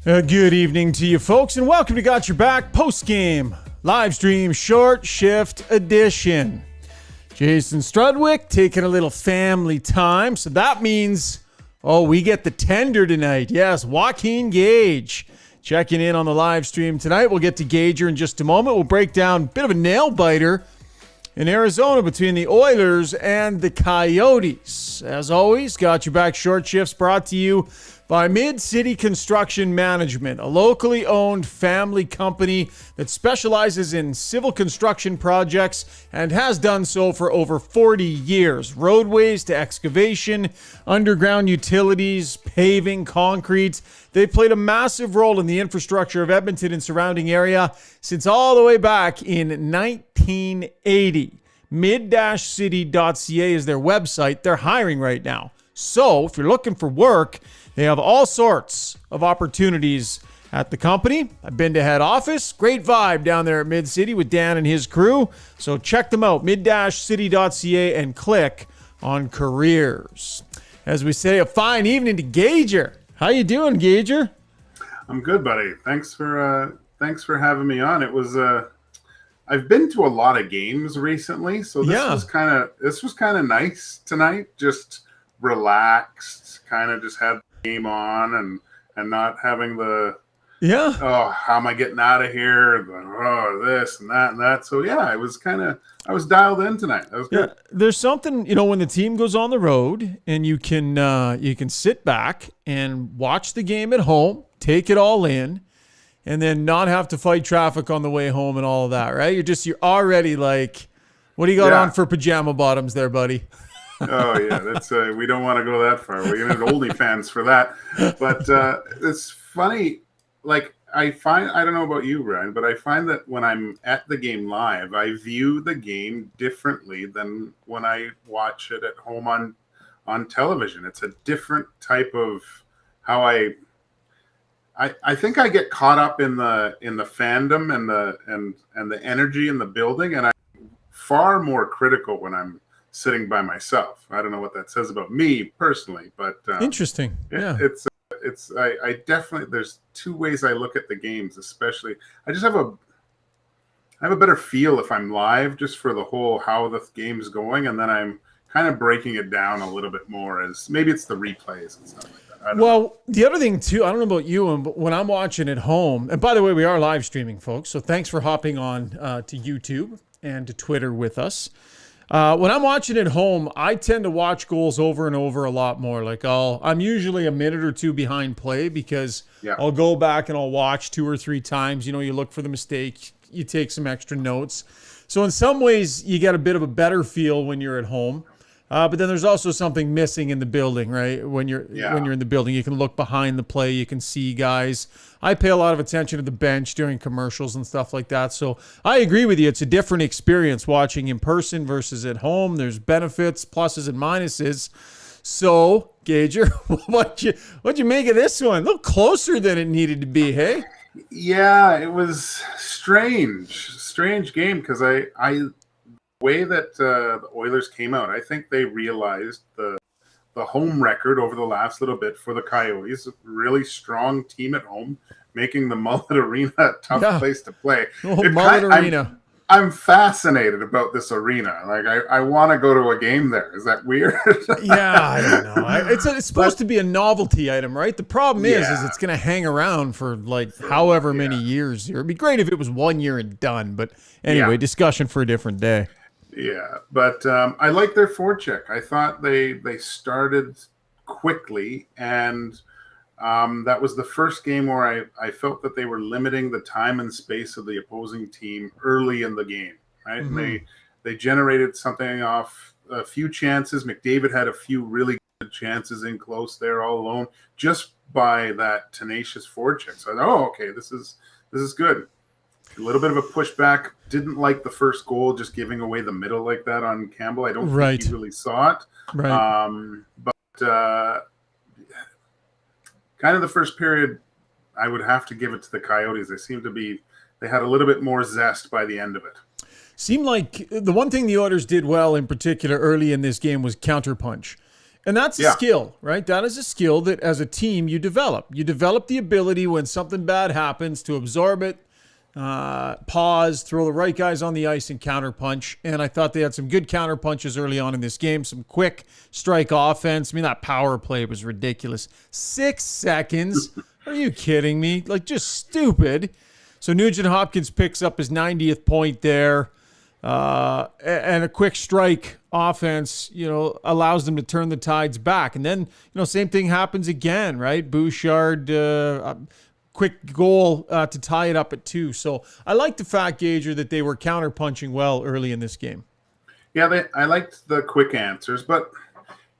Good evening to you folks, and welcome to Got Your Back post-game live stream short shift edition. Jason Strudwick taking a little family time, so that means, we get the tender tonight. Yes, Joaquin Gage checking in on the live stream tonight. We'll get to Gager in just a moment. We'll break down a bit of a nail-biter in Arizona between the Oilers and the Coyotes. As always, Got Your Back short shifts brought to you by Mid-City Construction Management, a locally owned family company that specializes in civil construction projects and has done so for over 40 years. Roadways to excavation, underground utilities, paving, concrete. They've played a massive role in the infrastructure of Edmonton and surrounding area since all the way back in 1980. Mid-City.ca is their website. They're hiring right now. So if you're looking for work, they have all sorts of opportunities at the company. I've been to head office. Great vibe down there at Mid-City with Dan and his crew. So check them out, mid-city.ca, and click on careers. As we say, a fine evening to Gager. How you doing, Gager? I'm good, buddy. Thanks for having me on. It was I've been to a lot of games recently, so this was kind of nice tonight. Just relaxed, kind of just had the game on and not having the how am I getting out of here, this and that. So I was dialed in tonight. That was good. There's something, when the team goes on the road and you can sit back and watch the game at home, take it all in, and then not have to fight traffic on the way home and all of that, right? You're already like, what do you got on for pajama bottoms there, buddy? Oh yeah, that's we don't want to go that far. We need OnlyFans for that. But it's funny. Like I don't know about you, Brian, but I find that when I'm at the game live, I view the game differently than when I watch it at home on television. It's a different type of how I think I get caught up in the fandom and the energy in the building, and I'm far more critical when I'm sitting by myself. I don't know what that says about me personally, but interesting. I definitely, there's two ways I look at the games, especially. I have a better feel if I'm live, just for the whole how the game's going, and then I'm kind of breaking it down a little bit more as maybe it's the replays and stuff like that. Well, the other thing too, I don't know about you, but when I'm watching at home, and by the way, we are live streaming, folks, so thanks for hopping on to YouTube and to Twitter with us. When I'm watching at home, I tend to watch goals over and over a lot more. Like I'm usually a minute or two behind play because I'll go back and I'll watch 2 or 3 times. You look for the mistake, you take some extra notes. So in some ways, you get a bit of a better feel when you're at home. But then there's also something missing in the building, right? When you're in the building, you can look behind the play, you can see guys. I pay a lot of attention to the bench during commercials and stuff like that. So I agree with you. It's a different experience watching in person versus at home. There's benefits, pluses and minuses. So, Gager, what'd you make of this one? A little closer than it needed to be, hey? Yeah, it was strange game because I way that the Oilers came out, I think they realized the home record over the last little bit for the Coyotes. Really strong team at home, making the Mullet Arena a tough place to play. Mullet Arena. I'm fascinated about this arena. Like I want to go to a game there. Is that weird? I don't know. It's supposed to be a novelty item, right? The problem is it's going to hang around for however many years here. It'd be great if it was 1 year and done. But anyway, discussion for a different day. Yeah, but I like their forecheck. I thought they started quickly, and that was the first game where I felt that they were limiting the time and space of the opposing team early in the game. Right, mm-hmm. And they generated something off a few chances. McDavid had a few really good chances in close there all alone, just by that tenacious forecheck. So I thought, okay, this is good. A little bit of a pushback. Didn't like the first goal, just giving away the middle like that on Campbell. I don't think he really saw it. Right. But kind of the first period, I would have to give it to the Coyotes. They had a little bit more zest by the end of it. Seemed like the one thing the Oilers did well in particular early in this game was counterpunch. And that's a skill, right? That is a skill that as a team you develop. You develop the ability when something bad happens to absorb it, pause, throw the right guys on the ice and counterpunch. And I thought they had some good counterpunches early on in this game, some quick strike offense. I mean, that power play was ridiculous. 6 seconds. Are you kidding me? Like, just stupid. So Nugent-Hopkins picks up his 90th point there. And a quick strike offense, allows them to turn the tides back. And then, same thing happens again, right? Bouchard, quick goal to tie it up at 2. So I like the fact, Gager, that they were counterpunching well early in this game. Yeah, I liked the quick answers, but,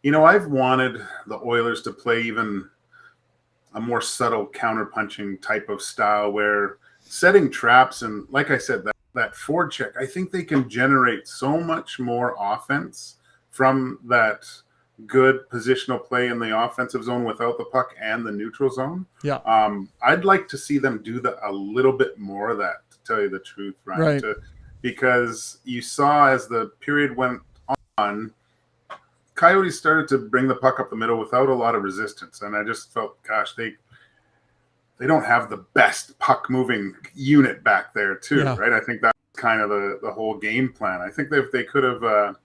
I've wanted the Oilers to play even a more subtle counterpunching type of style where setting traps and, like I said, that forecheck, I think they can generate so much more offense from that good positional play in the offensive zone without the puck and the neutral zone. Yeah. I'd like to see them do a little bit more of that, to tell you the truth, Ryan. Right. Because you saw as the period went on, Coyotes started to bring the puck up the middle without a lot of resistance. And I just felt, gosh, they don't have the best puck moving unit back there too, right? I think that's kind of the whole game plan. I think they could have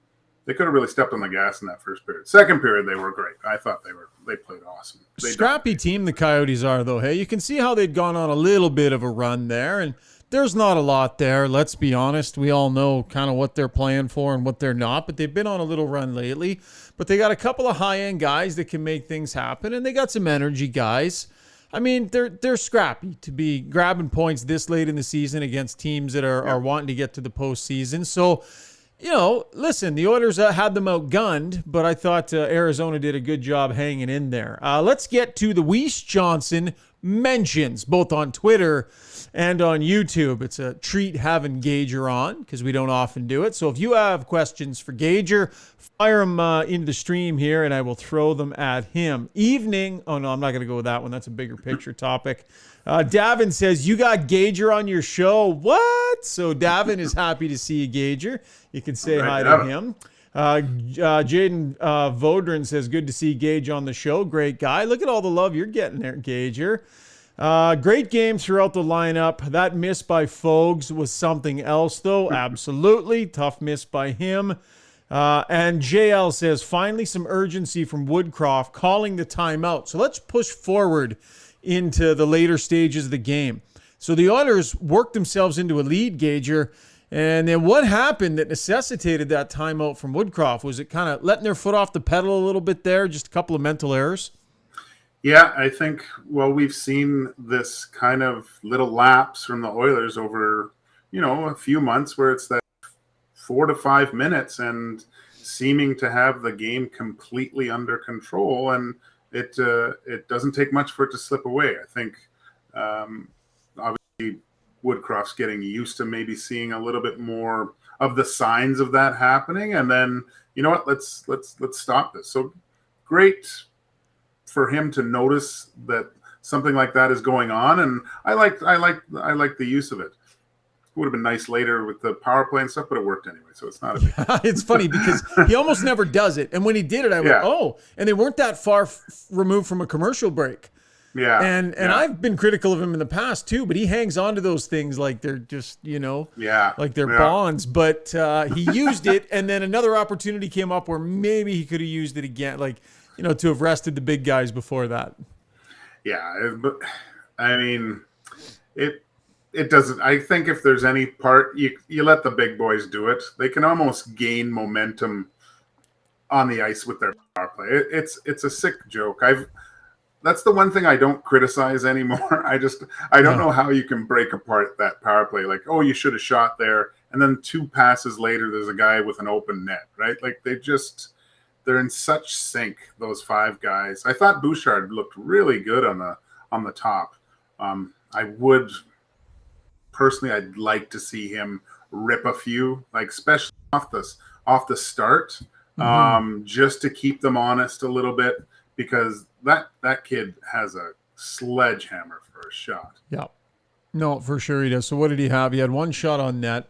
really stepped on the gas in that first period. Second period, they were great. I thought they played awesome. Scrappy team the Coyotes are, though. Hey, you can see how they'd gone on a little bit of a run there, and there's not a lot there. Let's be honest. We all know kind of what they're playing for and what they're not, but they've been on a little run lately. But they got a couple of high-end guys that can make things happen, and they got some energy guys. I mean, they're scrappy to be grabbing points this late in the season against teams that are wanting to get to the postseason. So, listen, the Oilers had them outgunned, but I thought Arizona did a good job hanging in there. Let's get to the Weiss Johnson mentions, both on Twitter and on YouTube. It's a treat having Gager on because we don't often do it. So if you have questions for Gager, fire them into the stream here, and I will throw them at him. Oh, no, I'm not going to go with that one. That's a bigger picture topic. Davin says, you got Gager on your show. What? So Davin is happy to see you, Gager. You can say hi to him. Jaden Vodrin says, good to see Gage on the show. Great guy. Look at all the love you're getting there, Gager. Great games throughout the lineup. That miss by Fogues was something else, though. Absolutely. Tough miss by him. And JL says, finally some urgency from Woodcroft calling the timeout. So let's push forward into the later stages of the game. So the Oilers worked themselves into a lead, Gager. And then what happened that necessitated that timeout from Woodcroft? Was it kind of letting their foot off the pedal a little bit there? Just a couple of mental errors? Yeah, I think, we've seen this kind of little lapse from the Oilers over, a few months where it's that 4 to 5 minutes and seeming to have the game completely under control. And it doesn't take much for it to slip away. I think, obviously, Woodcroft's getting used to maybe seeing a little bit more of the signs of that happening. And then, let's stop this. So great for him to notice that something like that is going on. And I like the use of it. It would have been nice later with the power play and stuff, but it worked anyway. So it's not a big deal. It's funny because he almost never does it. And when he did it, I went, oh, and they weren't that far removed from a commercial break. Yeah. And I've been critical of him in the past too, but he hangs on to those things like they're just, like they're bonds. But he used it, and then another opportunity came up where maybe he could have used it again, to have rested the big guys before that. Yeah, but I mean, it doesn't. I think if there's any part, you let the big boys do it. They can almost gain momentum on the ice with their power play. It's a sick joke. That's the one thing I don't criticize anymore. I don't know how you can break apart that power play. Like, oh, you should have shot there, and then 2 passes later, there's a guy with an open net, right? Like they're in such sync, those 5 guys. I thought Bouchard looked really good on the top. I'd like to see him rip a few, especially off the start, just to keep them honest a little bit, because that kid has a sledgehammer for a shot. Yeah. No, for sure he does. So what did he have? He had 1 shot on net.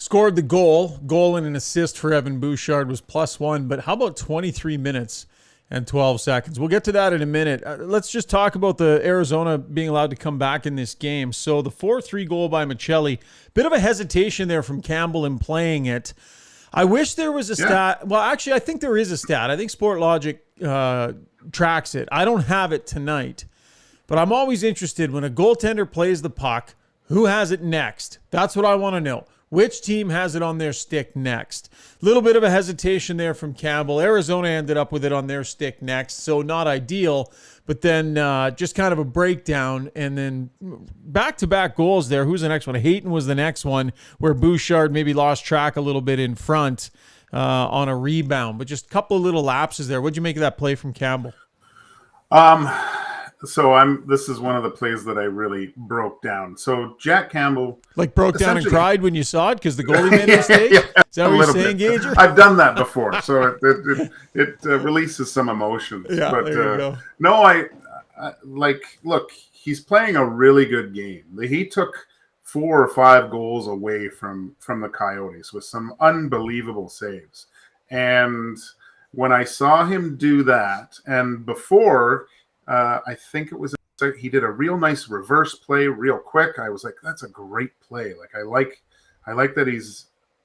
Scored the goal and an assist for Evan Bouchard was +1, but how about 23 minutes and 12 seconds? We'll get to that in a minute. Let's just talk about the Arizona being allowed to come back in this game. So the 4-3 goal by Michelli, bit of a hesitation there from Campbell in playing it. I wish there was a stat. Well, actually, I think there is a stat. I think Sportlogic tracks it. I don't have it tonight, but I'm always interested when a goaltender plays the puck, who has it next? That's what I want to know. Which team has it on their stick next? Little bit of a hesitation there from Campbell. Arizona ended up with it on their stick next, so not ideal. But then just kind of a breakdown, and then back-to-back goals there. Who's the next one? Hayton was the next one, where Bouchard maybe lost track a little bit in front on a rebound. But just a couple of little lapses there. What'd you make of that play from Campbell? So this is one of the plays that I really broke down. So Jack Campbell broke down and cried when you saw it because the goalie made a mistake? Is that what you're saying, Gage? I've done that before, so it releases some emotions. Yeah, but there you go. No, I look, he's playing a really good game. He took 4 or 5 goals away from the Coyotes with some unbelievable saves. And when I saw him do that, and before, I think it was he did a real nice reverse play real quick. I was like, that's a great play. I like that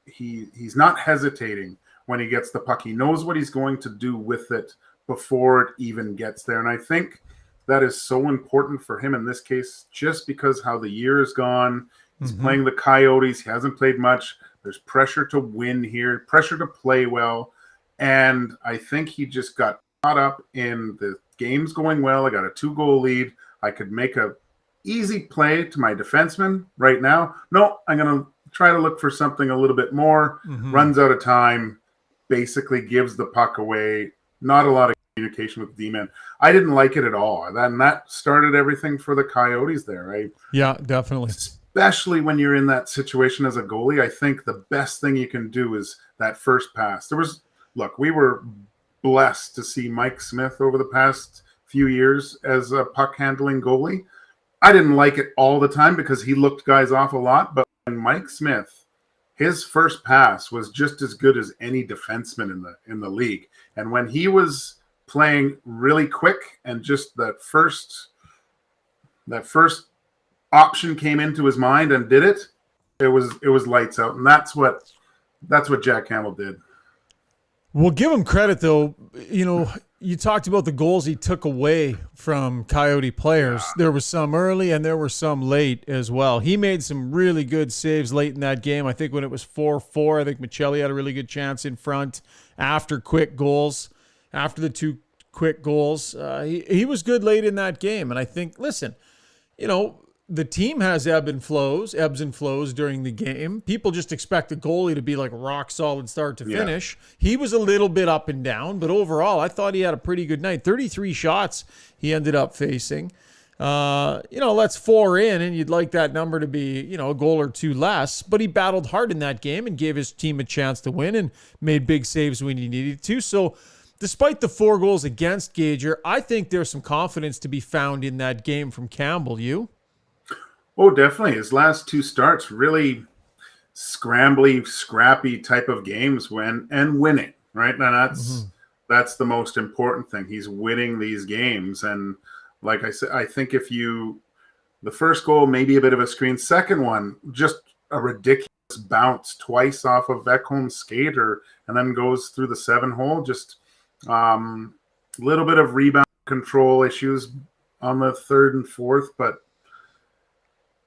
he's not hesitating when he gets the puck. He knows what he's going to do with it before it even gets there. And I think that is so important for him in this case, just because how the year has gone. He's playing the Coyotes. He hasn't played much. There's pressure to win here, pressure to play well. And I think he just got caught up in the game's going well. I got a 2-goal lead. I could make a easy play to my defenseman right now. No, I'm going to try to look for something a little bit more. Runs out of time, basically gives the puck away. Not a lot of communication with the D-man. I didn't like it at all. And that started everything for the Coyotes there, right? Yeah, definitely. Especially when you're in that situation as a goalie, I think the best thing you can do is that first pass. We were blessed to see Mike Smith over the past few years as a puck handling goalie. I didn't like it all the time because he looked guys off a lot, but when Mike Smith, his first pass was just as good as any defenseman in the league. And when he was playing really quick and just that first option came into his mind and did it, it was lights out. And that's what Jack Campbell did. We'll give him credit, though. You talked about the goals he took away from Coyote players. There was some early and there were some late as well. He made some really good saves late in that game. I think when it was 4-4, I think Michelli had a really good chance in front after the 2 quick goals. He was good late in that game. And I think, listen, the team has ebbs and flows during the game. People just expect the goalie to be like rock solid start to finish. He was a little bit up and down, but overall, I thought he had a pretty good night. 33 shots he ended up facing. That's 4 in, and you'd like that number to be, a goal or 2 less. But he battled hard in that game and gave his team a chance to win and made big saves when he needed to. So despite the 4 goals against Gager, I think there's some confidence to be found in that game from Campbell. You? Oh, definitely. His last 2 starts, really scrambly, scrappy type of games and winning, right? And that's the most important thing. He's winning these games. And like I said, I think the first goal, maybe a bit of a screen. Second one, just a ridiculous bounce twice off of Ekholm's skater and then goes through the 7-hole. Just a little bit of rebound control issues on the 3rd and 4th, but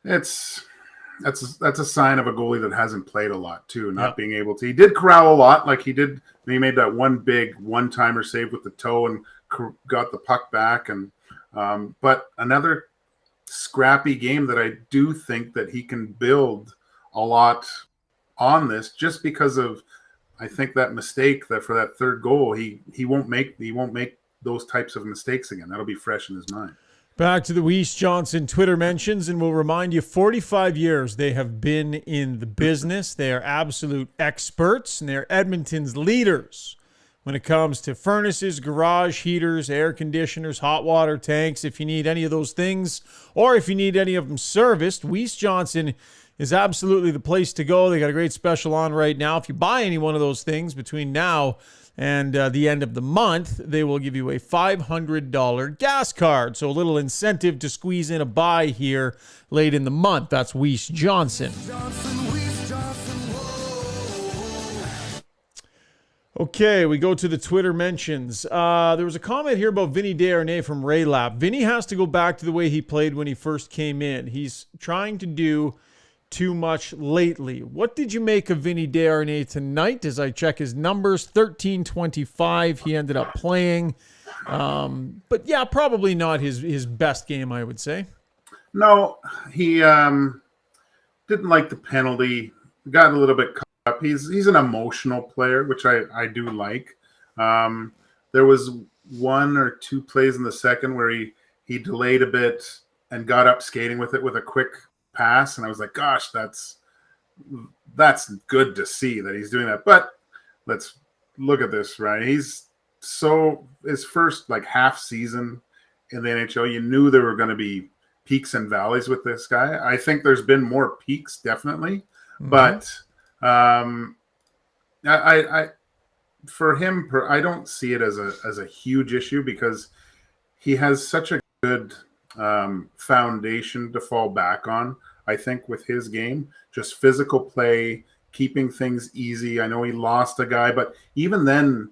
that's a sign of a goalie that hasn't played a lot too, not being able to. He did corral a lot, like he made that one big one-timer save with the toe and got the puck back, and but another scrappy game that I do think that he can build a lot on this, just because of I think that mistake that for that 3rd goal he won't make those types of mistakes again. That'll be fresh in his mind. Back to the Weiss Johnson Twitter mentions, and we'll remind you, 45 years they have been in the business. They are absolute experts, and they're Edmonton's leaders when it comes to furnaces, garage heaters, air conditioners, hot water tanks. If you need any of those things, or if you need any of them serviced, Weiss Johnson is absolutely the place to go. They got a great special on right now. If you buy any one of those things between now and the end of the month, they will give you a $500 gas card. So a little incentive to squeeze in a buy here late in the month. That's Weiss Johnson. Okay, we go to the Twitter mentions. There was a comment here about Vinny Desharnais from Raylap. Vinny has to go back to the way he played when he first came in. He's trying to do too much lately. What did you make of Vinny Desharnais tonight? As I check his numbers, 13-25 he ended up playing. But yeah, probably not his best game, I would say. No, he didn't like the penalty. Got a little bit caught up. He's an emotional player, which I do like. There was one or two plays in the second where he delayed a bit and got up skating with it with a quick pass, and I was like, gosh, that's good to see that he's doing that. But let's look at this, right? His first like half season in the NHL, you knew there were going to be peaks and valleys with this guy. I think there's been more peaks, definitely, but I for him, I don't see it as a huge issue because he has such a good foundation to fall back on. I think with his game, just physical play, keeping things easy. I know he lost a guy, but even then,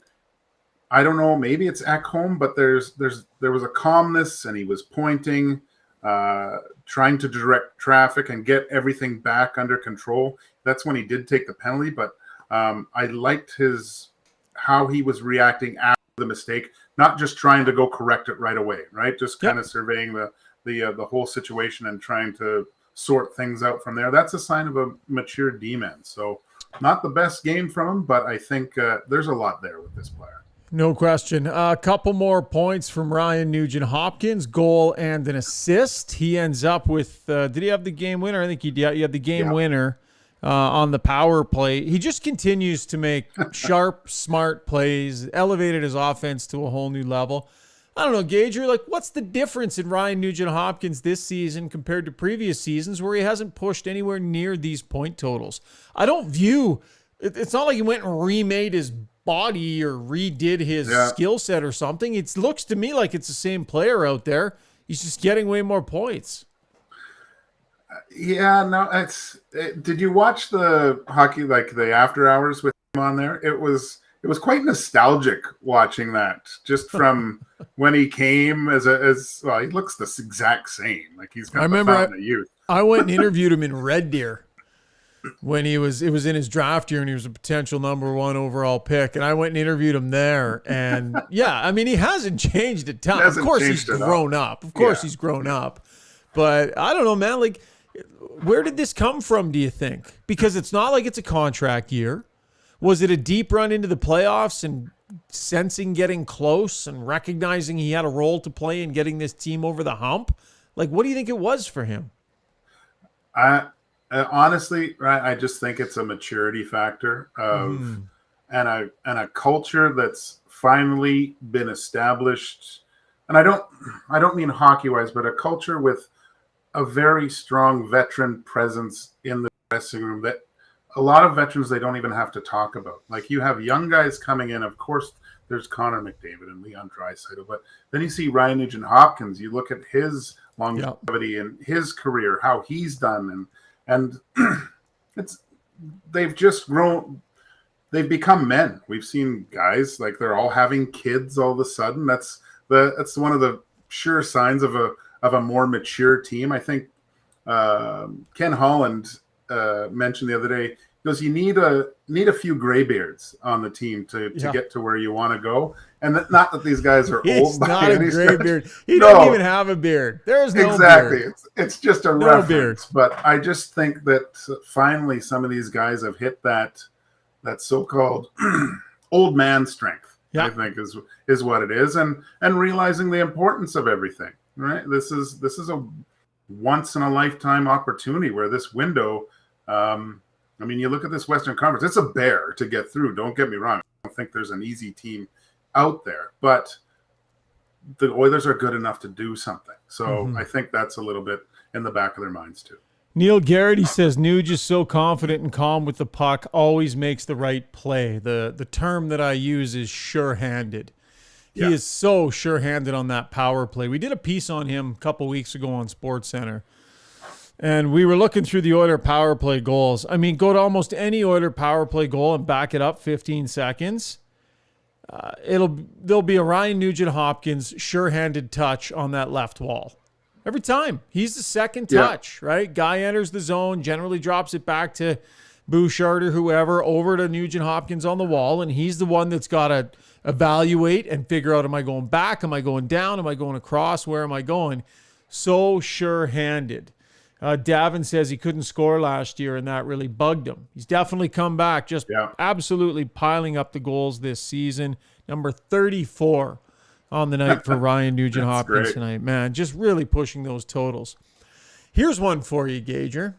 I don't know. Maybe it's at home, but there was a calmness, and he was pointing, trying to direct traffic and get everything back under control. That's when he did take the penalty, but I liked how he was reacting after the mistake, not just trying to go correct it right away, right? Just kind of surveying the whole situation and trying to sort things out from there. That's a sign of a mature D-man. So not the best game from him, but I think there's a lot there with this player. No question. A couple more points from Ryan Nugent-Hopkins, goal and an assist. He ends up with, did he have the game winner? I think he had the game winner on the power play. He just continues to make sharp, smart plays, elevated his offense to a whole new level. I don't know, Gage, you're like, what's the difference in Ryan Nugent-Hopkins this season compared to previous seasons where he hasn't pushed anywhere near these point totals? I don't view, it's not like he went and remade his body or redid his skill set or something. It looks to me like it's the same player out there. He's just getting way more points. Yeah, no, did you watch the hockey, like the after hours with him on there? It was quite nostalgic watching that, just from when he came as well. He looks the exact same. Like he's got the fountain of youth. I went and interviewed him in Red Deer when it was in his draft year and he was a potential number 1 overall pick. And I went and interviewed him there. And yeah, I mean, he hasn't changed a ton. Of course he's grown up. Of course he's grown up. But I don't know, man, like where did this come from, do you think? Because it's not like it's a contract year. Was it a deep run into the playoffs and sensing getting close and recognizing he had a role to play in getting this team over the hump? Like, what do you think it was for him? Honestly, right, I just think it's a maturity factor of and a culture that's finally been established. And I don't mean hockey-wise, but a culture with a very strong veteran presence in the dressing room that a lot of veterans they don't even have to talk about. Like you have young guys coming in. Of course, there's Connor McDavid and Leon Draisaitl, but then you see Ryan Nugent-Hopkins. You look at his longevity and his career, how he's done, and they've just grown. They've become men. We've seen guys like they're all having kids all of a sudden. That's one of the sure signs of a more mature team. I think Ken Holland mentioned the other day, he goes, you need a few graybeards on the team to get to where you want to go. And not that these guys are old by not any a gray stretch. beard. He doesn't even have a beard. There's no beard. It's just a reference. Beard. But I just think that finally some of these guys have hit that so-called old man strength. I think is what it is, and realizing the importance of everything. Right? This is a once in a lifetime opportunity where this window. I mean, you look at this Western Conference; it's a bear to get through. Don't get me wrong; I don't think there's an easy team out there, but the Oilers are good enough to do something. So I think that's a little bit in the back of their minds too. Neil Garrity says Nuge is so confident and calm with the puck, always makes the right play. The term that I use is sure-handed. He is so sure-handed on that power play. We did a piece on him a couple weeks ago on SportsCenter, and we were looking through the Oiler power play goals. I mean, go to almost any Oiler power play goal and back it up 15 seconds. There'll be a Ryan Nugent-Hopkins sure-handed touch on that left wall. Every time. He's the second touch, right? Guy enters the zone, generally drops it back to Bouchard or whoever, over to Nugent-Hopkins on the wall, and he's the one that's got to evaluate and figure out, am I going back? Am I going down? Am I going across? Where am I going? So sure-handed. Davin says he couldn't score last year, and that really bugged him. He's definitely come back, just absolutely piling up the goals this season. Number 34 on the night for Ryan Nugent-Hopkins tonight. Man, just really pushing those totals. Here's one for you, Gager.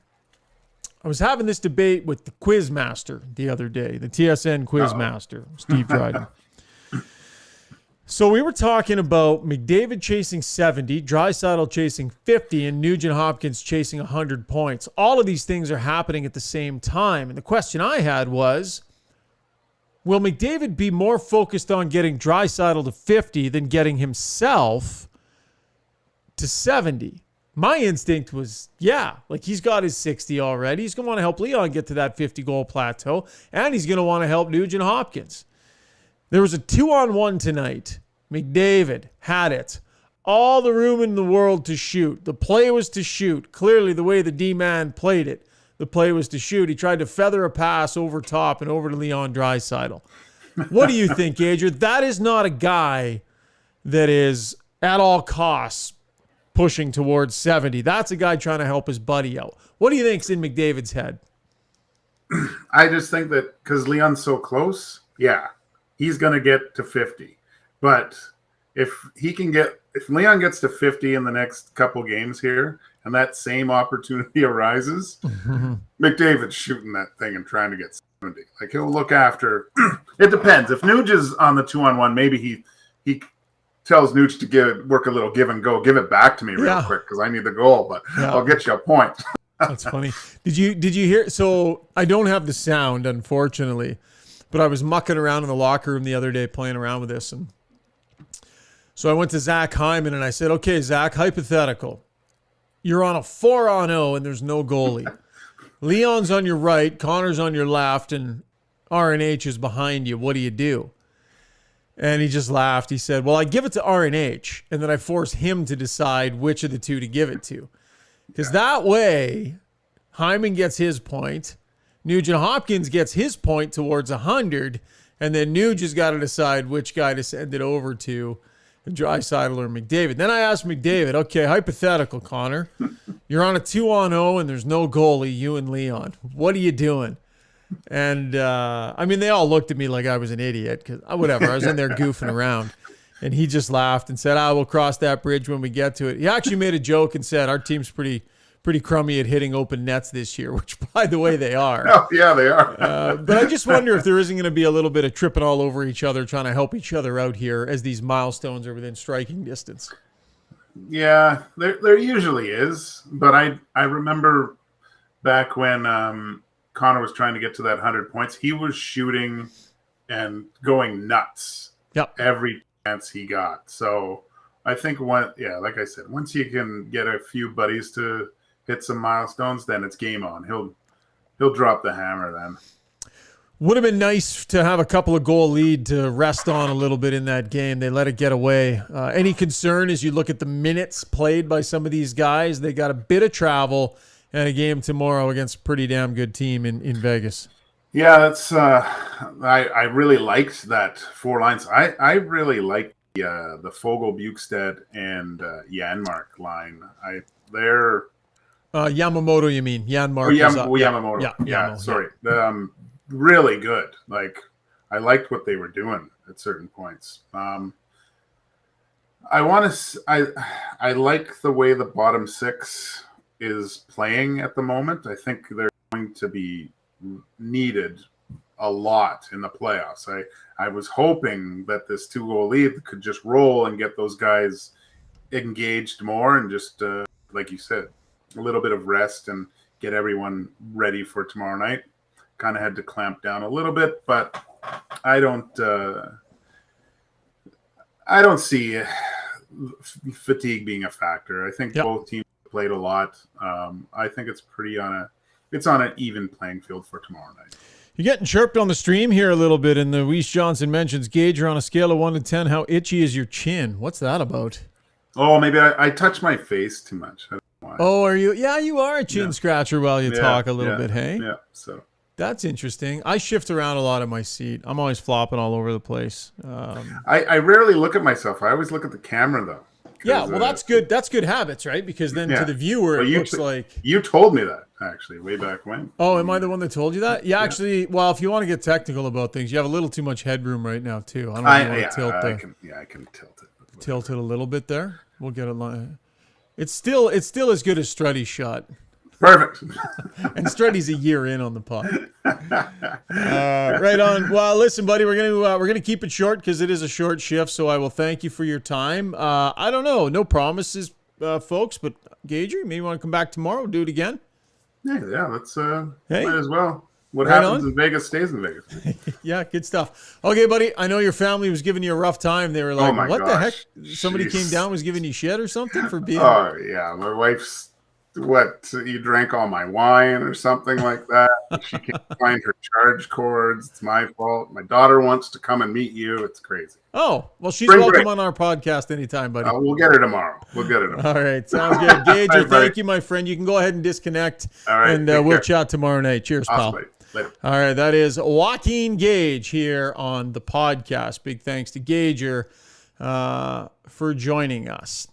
I was having this debate with the quiz master the other day, the TSN quiz master, Steve Dryden. So we were talking about McDavid chasing 70, Draisaitl chasing 50, and Nugent-Hopkins chasing 100 points. All of these things are happening at the same time. And the question I had was, will McDavid be more focused on getting Draisaitl to 50 than getting himself to 70? My instinct was, like he's got his 60 already. He's going to want to help Leon get to that 50-goal plateau, and he's going to want to help Nugent-Hopkins. There was a 2-on-1 tonight. McDavid had it. All the room in the world to shoot. The play was to shoot. Clearly, the way the D-man played it, the play was to shoot. He tried to feather a pass over top and over to Leon Draisaitl. What do you think, Adrian? That is not a guy that is at all costs pushing towards 70. That's a guy trying to help his buddy out. What do you think's in McDavid's head? I just think that because Leon's so close, he's going to get to 50. But if Leon gets to 50 in the next couple games here, and that same opportunity arises, McDavid's shooting that thing and trying to get 70. Like, he'll look after. It depends. If Nuge is on the 2-on-1, maybe he tells Nuge to work a little give and go. Give it back to me real quick because I need the goal, but I'll get you a point. That's funny. Did you hear? So I don't have the sound, unfortunately, but I was mucking around in the locker room the other day playing around with this. And so I went to Zach Hyman and I said, okay, Zach, hypothetical. You're on a 4-on-0 and there's no goalie. Leon's on your right, Connor's on your left, and RNH is behind you. What do you do? And he just laughed. He said, well, I give it to RNH, and then I force him to decide which of the two to give it to. Because that way, Hyman gets his point, Nugent-Hopkins gets his point towards 100, and then Nuge has got to decide which guy to send it over to, Draisaitl or McDavid. Then I asked McDavid, okay, hypothetical, Connor. You're on a 2-on-0 and there's no goalie, you and Leon. What are you doing? And, I mean, they all looked at me like I was an idiot because whatever. I was in there goofing around. And he just laughed and said, we'll cross that bridge when we get to it. He actually made a joke and said, our team's pretty crummy at hitting open nets this year, which, by the way, they are. Oh, yeah, they are. But I just wonder if there isn't going to be a little bit of tripping all over each other, trying to help each other out here as these milestones are within striking distance. Yeah, there usually is. But I remember back when Connor was trying to get to that 100 points, he was shooting and going nuts every chance he got. So I think, like I said, once you can get a few buddies to hit some milestones, then it's game on. He'll drop the hammer then. Would have been nice to have a couple of goal lead to rest on a little bit in that game. They let it get away. Any concern as you look at the minutes played by some of these guys? They got a bit of travel and a game tomorrow against a pretty damn good team in Vegas. Yeah, that's. I really liked that 4 lines. I really liked the Fogle, Bukestad, and Janmark line. They're. Yamamoto, you mean? Janmark. Yamamoto. Yeah, sorry. Really good. Like, I liked what they were doing at certain points. I like the way the bottom 6 is playing at the moment. I think they're going to be needed a lot in the playoffs. I was hoping that this 2-goal lead could just roll and get those guys engaged more and just, like you said, a little bit of rest and get everyone ready for tomorrow night. Kind of had to clamp down a little bit, but I don't see fatigue being a factor. I think both teams played a lot. I think it's on an even playing field for tomorrow night. You're getting chirped on the stream here a little bit, and Weiss Johnson mentions, Gage, on a scale of 1 to 10, how itchy is your chin? What's that about? Oh, maybe I touch my face too much. I don't know why. Oh, are you? Yeah, you are a chin scratcher while you talk a little bit, hey? Yeah, so. That's interesting. I shift around a lot in my seat. I'm always flopping all over the place. I rarely look at myself. I always look at the camera, though. Yeah, well, that's good. That's good habits, right? Because then to the viewer, it looks like... You told me that, actually, way back when. Oh, am I the one that told you that? Yeah, actually, well, if you want to get technical about things, you have a little too much headroom right now, too. I don't know if you want to tilt I can tilt it. Tilt it a little bit there. We'll get it. It's still as good as Struddy's shot. Perfect. And Struddy's a year in on the pod. Right on. Well, listen, buddy, we're gonna keep it short because it is a short shift. So I will thank you for your time. I don't know, no promises, folks, but Gage, you maybe want to come back tomorrow, do it again. Yeah. Let's might as well. What Right happens on. in Vegas stays in Vegas. Yeah, good stuff. Okay, buddy, I know your family was giving you a rough time. They were like, "What the heck? Somebody came down, was giving you shit or something for being." Oh yeah, my wife's. What, you drank all my wine or something like that? She can't find her charge cords. It's my fault. My daughter wants to come and meet you. It's crazy. Oh, well, she's welcome on our podcast anytime, buddy. We'll get her tomorrow. All right, sounds good. Gage, thank you, my friend. You can go ahead and disconnect, all right, and we'll chat tomorrow night. Cheers, pal. Later. All right, that is Joaquin Gage here on the podcast. Big thanks to Gager for joining us.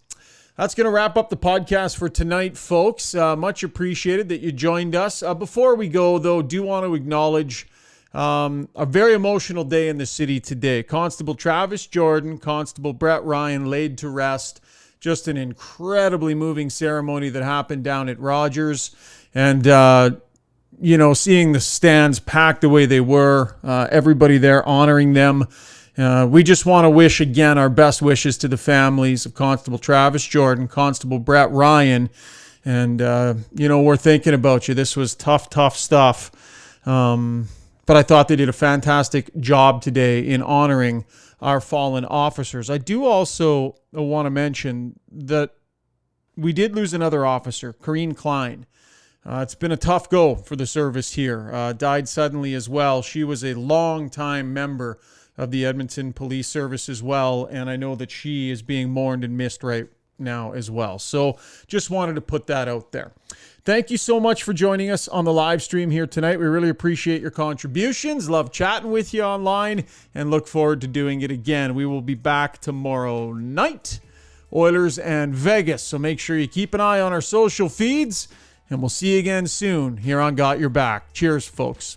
That's going to wrap up the podcast for tonight, folks. Much appreciated that you joined us. Before we go, though, do want to acknowledge a very emotional day in the city today. Constable Travis Jordan, Constable Brett Ryan laid to rest. Just an incredibly moving ceremony that happened down at Rogers. And, seeing the stands packed the way they were, everybody there honoring them. We just want to wish again our best wishes to the families of Constable Travis Jordan, Constable Brett Ryan, and we're thinking about you. This was tough stuff, but I thought they did a fantastic job today in honoring our fallen officers. I do also want to mention that we did lose another officer, Corrine Klein. It's been a tough go for the service here. Died suddenly as well. She was a long-time member of the Edmonton Police Service as well, and I know that she is being mourned and missed right now as well. So just wanted to put that out there. Thank you so much for joining us on the live stream here tonight. We really appreciate your contributions. Love chatting with you online and look forward to doing it again. We will be back tomorrow night, Oilers and Vegas. So make sure you keep an eye on our social feeds, and we'll see you again soon here on Got Your Back. Cheers, folks.